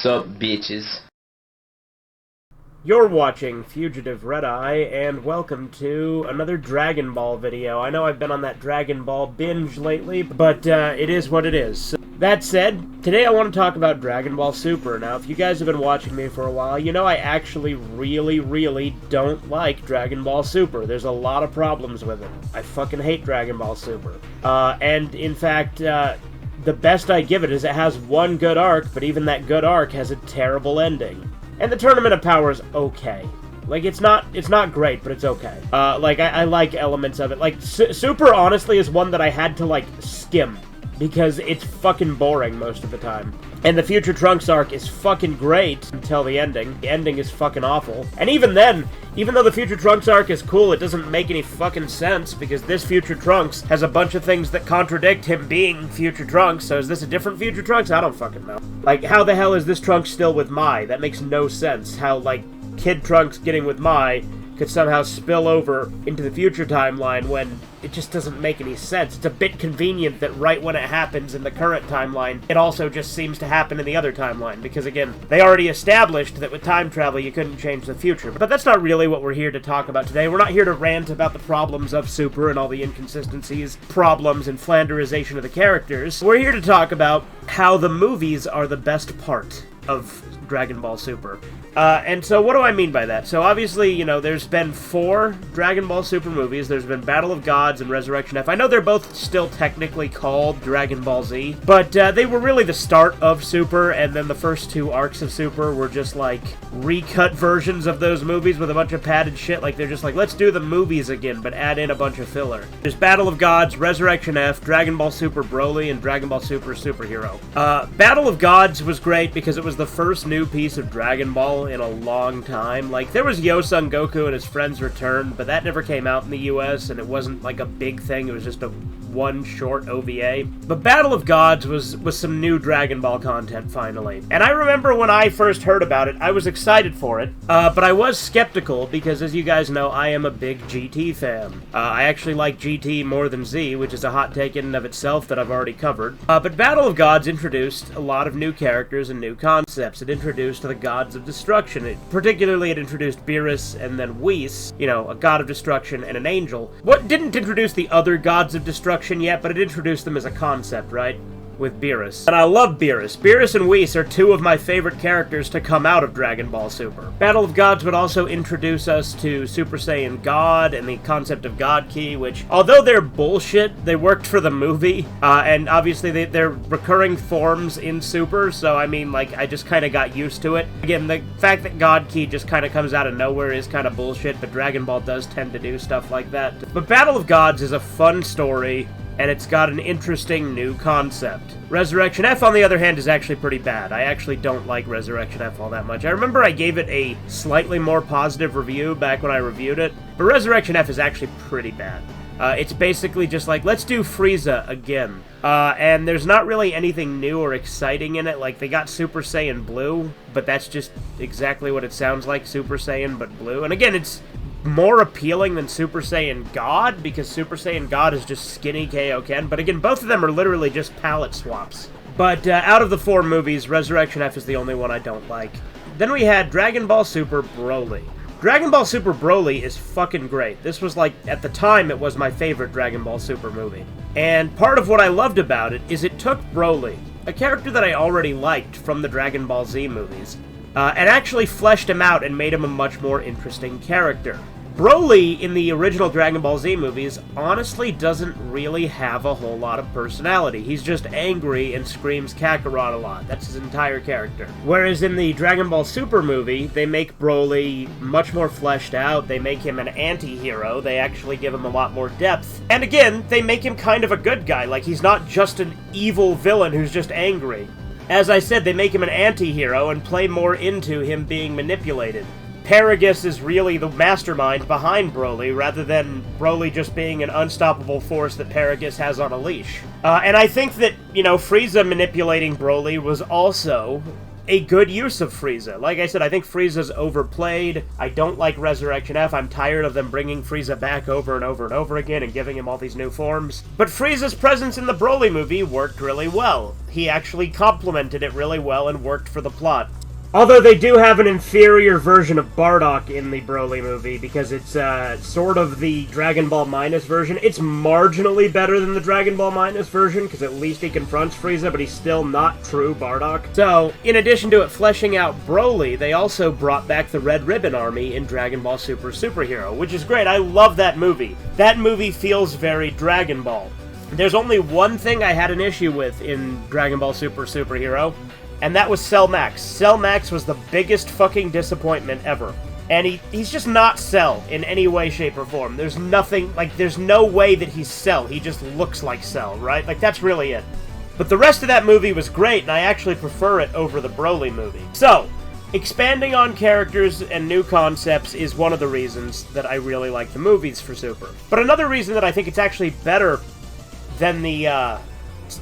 Sup, bitches? You're watching Fugitive Red Eye, and welcome to another Dragon Ball video. I know I've been on that Dragon Ball binge lately, but it is what it is. That said, today I want to talk about Dragon Ball Super. Now, if you guys have been watching me for a while, you know I actually really don't like Dragon Ball Super. There's a lot of problems with it. I fucking hate Dragon Ball Super. And in fact, the best I give it is it has one good arc, but even that good arc has a terrible ending. And the Tournament of Power is okay. Like, it's not great, but it's okay. I like elements of it. Like, Super, honestly, is one that I had to, like, skim. Because it's fucking boring most of the time. And the Future Trunks arc is fucking great until the ending. The ending is fucking awful. And even then, even though the Future Trunks arc is cool, it doesn't make any fucking sense, because this Future Trunks has a bunch of things that contradict him being Future Trunks, so is this a different Future Trunks? I don't fucking know. Like, how the hell is this Trunks still with Mai? That makes no sense. How, like, Kid Trunks getting with Mai could somehow spill over into the future timeline when it just doesn't make any sense. It's a bit convenient that right when it happens in the current timeline, it also just seems to happen in the other timeline, because again, they already established that with time travel you couldn't change the future. But that's not really what we're here to talk about today. We're not here to rant about the problems of Super and all the inconsistencies, problems, and Flanderization of the characters. We're here to talk about how the movies are the best part of Dragon Ball Super. And so what do I mean by that? So obviously, you know, there's been 4 Dragon Ball Super movies. There's been Battle of Gods and Resurrection F. I know they're both still technically called Dragon Ball Z, but they were really the start of Super, and then the first 2 arcs of Super were just like recut versions of those movies with a bunch of padded shit. Like, they're just like, let's do the movies again, but add in a bunch of filler. There's Battle of Gods, Resurrection F, Dragon Ball Super Broly, and Dragon Ball Super Superhero. Battle of Gods was great because it was the first new piece of Dragon Ball in a long time. Like, there was Yosun Goku and his friends return, but that never came out in the US, and it wasn't like a big thing. It was just a one short OVA. But Battle of Gods was some new Dragon Ball content, finally. And I remember when I first heard about it, I was excited for it, but I was skeptical, because as you guys know, I am a big GT fan. I actually like GT more than Z, which is a hot take in and of itself that I've already covered. But Battle of Gods introduced a lot of new characters and new concepts. It introduced the Gods of Destruction. Particularly, it introduced Beerus and then Whis, you know, a God of Destruction and an angel. What didn't introduce the other Gods of Destruction yet, but it introduced them as a concept, right? With Beerus. And I love Beerus. Beerus and Whis are 2 of my favorite characters to come out of Dragon Ball Super. Battle of Gods would also introduce us to Super Saiyan God and the concept of God Ki, which, although they're bullshit, they worked for the movie, and obviously they're recurring forms in Super, so I mean, like, I just kind of got used to it. Again, the fact that God Ki just kind of comes out of nowhere is kind of bullshit, but Dragon Ball does tend to do stuff like that. But Battle of Gods is a fun story, and it's got an interesting new concept. Resurrection F, on the other hand, is actually pretty bad. I actually don't like Resurrection F all that much. I remember I gave it a slightly more positive review back when I reviewed it, but Resurrection F is actually pretty bad. It's basically just like, let's do Frieza again. And there's not really anything new or exciting in it. Like, they got Super Saiyan Blue, but that's just exactly what it sounds like, Super Saiyan but blue. And again, it's more appealing than Super Saiyan God, because Super Saiyan God is just skinny Kaioken, but again, both of them are literally just palette swaps. But out of the 4 movies, Resurrection F is the only one I don't like. Then we had Dragon Ball Super Broly. Dragon Ball Super Broly is fucking great. This was, like, at the time, it was my favorite Dragon Ball Super movie. And part of what I loved about it is it took Broly, a character that I already liked from the Dragon Ball Z movies, and actually fleshed him out and made him a much more interesting character. Broly, in the original Dragon Ball Z movies, honestly doesn't really have a whole lot of personality. He's just angry and screams Kakarot a lot. That's his entire character. Whereas in the Dragon Ball Super movie, they make Broly much more fleshed out. They make him an anti-hero. They actually give him a lot more depth. And again, they make him kind of a good guy. Like, he's not just an evil villain who's just angry. As I said, they make him an anti-hero and play more into him being manipulated. Paragus is really the mastermind behind Broly, rather than Broly just being an unstoppable force that Paragus has on a leash. And I think that, you know, Frieza manipulating Broly was also a good use of Frieza. Like I said, I think Frieza's overplayed. I don't like Resurrection F. I'm tired of them bringing Frieza back over and over and over again and giving him all these new forms. But Frieza's presence in the Broly movie worked really well. He actually complemented it really well and worked for the plot. Although they do have an inferior version of Bardock in the Broly movie, because it's sort of the Dragon Ball Minus version. It's marginally better than the Dragon Ball Minus version, because at least he confronts Frieza, but he's still not true Bardock. So, in addition to it fleshing out Broly, they also brought back the Red Ribbon Army in Dragon Ball Super Superhero, which is great. I love that movie. That movie feels very Dragon Ball. There's only one thing I had an issue with in Dragon Ball Super Superhero, and that was Cell Max. Cell Max was the biggest fucking disappointment ever. And he's just not Cell in any way, shape, or form. There's nothing, like, there's no way that he's Cell. He just looks like Cell, right? Like, that's really it. But the rest of that movie was great, and I actually prefer it over the Broly movie. So, expanding on characters and new concepts is one of the reasons that I really like the movies for Super. But another reason that I think it's actually better than the,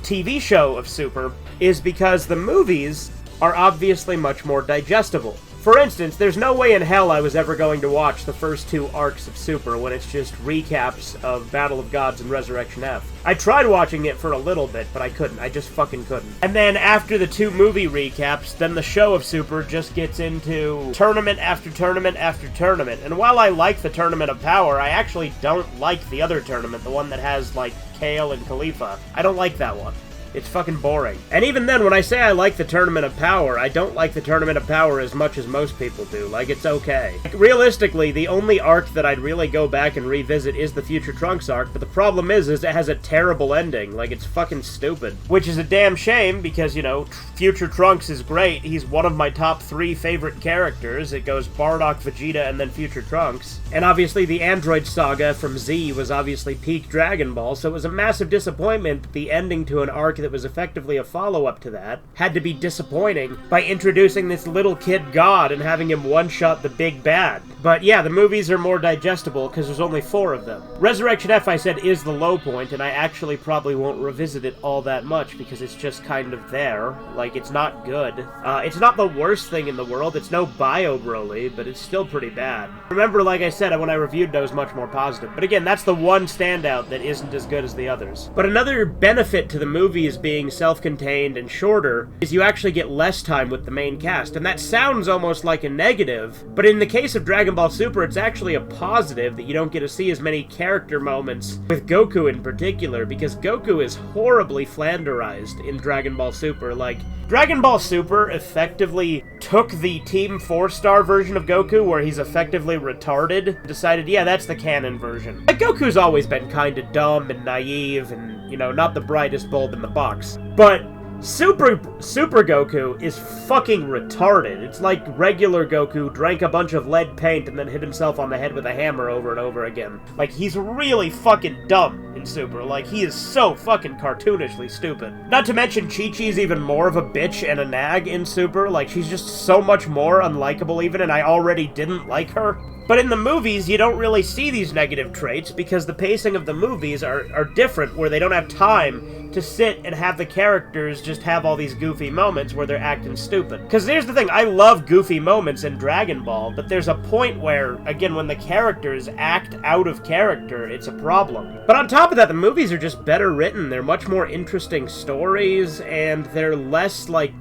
TV show of Super is because the movies are obviously much more digestible. For instance, there's no way in hell I was ever going to watch the first two arcs of Super when it's just recaps of Battle of Gods and Resurrection F. I tried watching it for a little bit, but I couldn't. I just fucking couldn't. And then after the two movie recaps, then the show of Super just gets into tournament after tournament after tournament. And while I like the Tournament of Power, I actually don't like the other tournament, the one that has, like, Kale and Khalifa. I don't like that one. It's fucking boring. And even then, when I say I like the Tournament of Power, I don't like the Tournament of Power as much as most people do. Like, it's okay. Like, realistically, the only arc that I'd really go back and revisit is the Future Trunks arc, but the problem is it has a terrible ending. Like, it's fucking stupid. Which is a damn shame, because, you know, Future Trunks is great. He's one of my top 3 favorite characters. It goes Bardock, Vegeta, and then Future Trunks. And obviously, the Android Saga from Z was obviously peak Dragon Ball, so it was a massive disappointment that the ending to an arc that was effectively a follow-up to that had to be disappointing by introducing this little kid god and having him one-shot the big bad. But yeah, the movies are more digestible because there's only 4 of them. Resurrection F, I said, is the low point, and I actually probably won't revisit it all that much because it's just kind of there. Like, it's not good. It's not the worst thing in the world. It's no Bio Broly, but it's still pretty bad. Remember, like I said, when I reviewed it, I was much more positive. But again, that's the one standout that isn't as good as the others. But another benefit to the movies being self-contained and shorter is you actually get less time with the main cast, and that sounds almost like a negative, but in the case of Dragon Ball Super, it's actually a positive that you don't get to see as many character moments with Goku in particular, because Goku is horribly flanderized in Dragon Ball Super. Like, Dragon Ball Super effectively took the Team 4-star version of Goku, where he's effectively retarded, decided, yeah, that's the canon version. Like, Goku's always been kinda dumb and naive and, you know, not the brightest bulb in the box. But Super Goku is fucking retarded. It's like regular Goku drank a bunch of lead paint and then hit himself on the head with a hammer over and over again. Like, he's really fucking dumb in Super. Like, he is so fucking cartoonishly stupid. Not to mention Chi-Chi's even more of a bitch and a nag in Super. Like, she's just so much more unlikable even, and I already didn't like her. But in the movies, you don't really see these negative traits because the pacing of the movies are different, where they don't have time to sit and have the characters just have all these goofy moments where they're acting stupid. Because here's the thing, I love goofy moments in Dragon Ball, but there's a point where, again, when the characters act out of character, it's a problem. But on top of that, the movies are just better written, they're much more interesting stories, and they're less, like,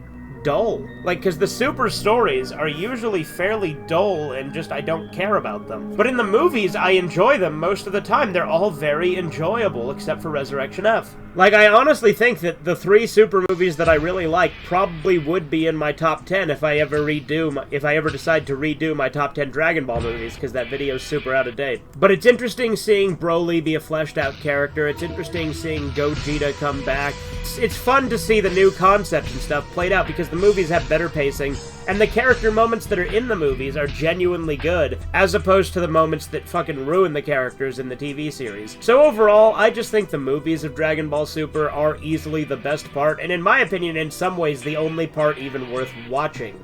dull. Like, because the Super stories are usually fairly dull and just I don't care about them. But in the movies, I enjoy them most of the time. They're all very enjoyable, except for Resurrection F. Like, I honestly think that the 3 Super movies that I really like probably would be in my top 10 if I ever decide to redo my top 10 Dragon Ball movies, because that video's super out of date. But it's interesting seeing Broly be a fleshed out character. It's interesting seeing Gogeta come back. It's fun to see the new concepts and stuff played out because the movies have better pacing, and the character moments that are in the movies are genuinely good, as opposed to the moments that fucking ruin the characters in the TV series. So overall, I just think the movies of Dragon Ball Super are easily the best part, and in my opinion, in some ways, the only part even worth watching.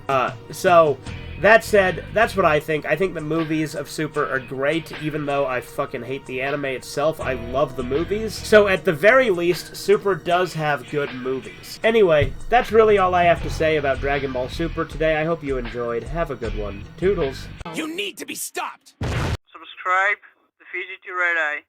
So, That said, that's what I think. I think the movies of Super are great, even though I fucking hate the anime itself. I love the movies. So at the very least, Super does have good movies. Anyway, that's really all I have to say about Dragon Ball Super today. I hope you enjoyed. Have a good one. Toodles. You need to be stopped! Subscribe to Fiji Red Eye.